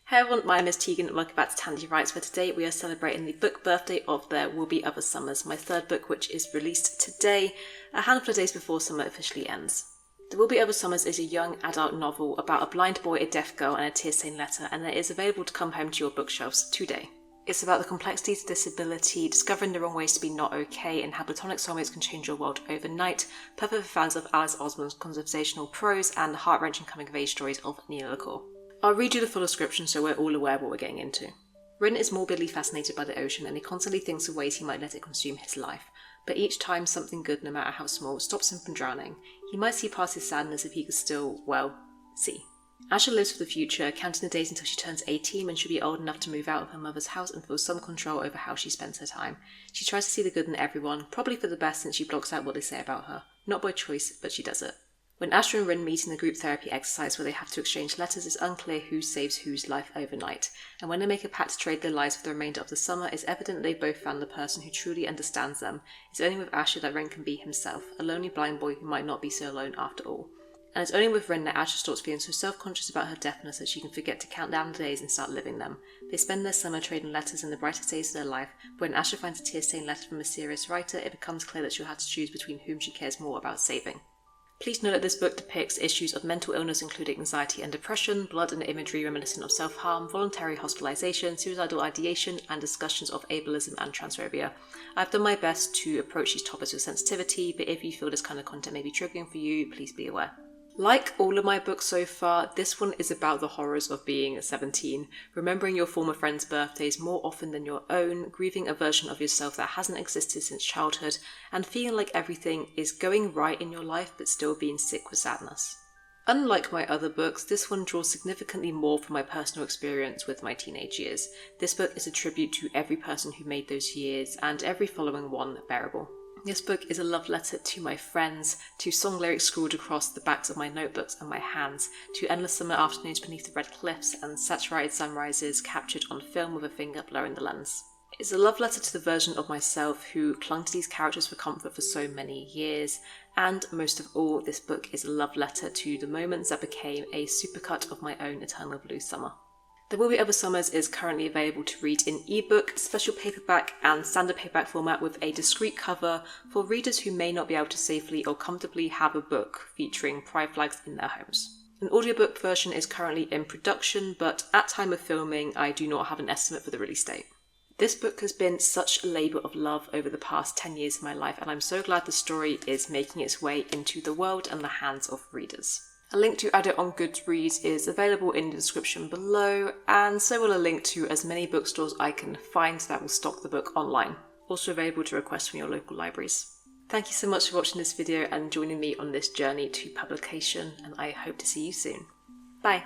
Hey everyone, my name is Tegan and welcome back to TandeWrites, where today we are celebrating the book birthday of There Will Be Other Summers, my third book which is released today, a handful of days before summer officially ends. There Will Be Other Summers is a young adult novel about a blind boy, a deaf girl and a tear-stained letter, and it is available to come home to your bookshelves today. It's about the complexities of disability, discovering the wrong ways to be not okay, and how platonic soulmates can change your world overnight, perfect for fans of Alice Osman's conversational prose and the heart-wrenching coming-of-age stories of Neil LaCour. I'll read you the full description so we're all aware what we're getting into. Rin is morbidly fascinated by the ocean and he constantly thinks of ways he might let it consume his life. But each time something good, no matter how small, stops him from drowning, he might see past his sadness if he could still, well, see. Asha lives for the future, counting the days until she turns 18 and should be old enough to move out of her mother's house and feel some control over how she spends her time. She tries to see the good in everyone, probably for the best since she blocks out what they say about her. Not by choice, but she does it. When Asha and Rin meet in the group therapy exercise where they have to exchange letters, it's unclear who saves whose life overnight. And when they make a pact to trade their lives for the remainder of the summer, it's evident they've both found the person who truly understands them. It's only with Asha that Rin can be himself, a lonely blind boy who might not be so alone after all. And it's only with Rin that Asha stops feeling so self-conscious about her deafness that she can forget to count down the days and start living them. They spend their summer trading letters in the brightest days of their life, but when Asha finds a tear-stained letter from a serious writer, it becomes clear that she'll have to choose between whom she cares more about saving. Please note that this book depicts issues of mental illness including anxiety and depression, blood and imagery reminiscent of self-harm, voluntary hospitalization, suicidal ideation, and discussions of ableism and transphobia. I've done my best to approach these topics with sensitivity, but if you feel this kind of content may be triggering for you, please be aware. Like all of my books so far, this one is about the horrors of being 17, remembering your former friends' birthdays more often than your own, grieving a version of yourself that hasn't existed since childhood, and feeling like everything is going right in your life but still being sick with sadness. Unlike my other books, this one draws significantly more from my personal experience with my teenage years. This book is a tribute to every person who made those years, and every following one bearable. This book is a love letter to my friends, to song lyrics scrawled across the backs of my notebooks and my hands, to endless summer afternoons beneath the red cliffs and saturated sunrises captured on film with a finger blurring the lens. It's a love letter to the version of myself who clung to these characters for comfort for so many years, and most of all, this book is a love letter to the moments that became a supercut of my own Eternal Blue Summer. There Will Be Other Summers is currently available to read in ebook, special paperback and standard paperback format with a discreet cover for readers who may not be able to safely or comfortably have a book featuring pride flags in their homes. An audiobook version is currently in production, but at time of filming I do not have an estimate for the release date. This book has been such a labour of love over the past 10 years of my life, and I'm so glad the story is making its way into the world and the hands of readers. A link to add it on Goodreads is available in the description below, and so will a link to as many bookstores I can find that will stock the book online. Also available to request from your local libraries. Thank you so much for watching this video and joining me on this journey to publication, and I hope to see you soon. Bye!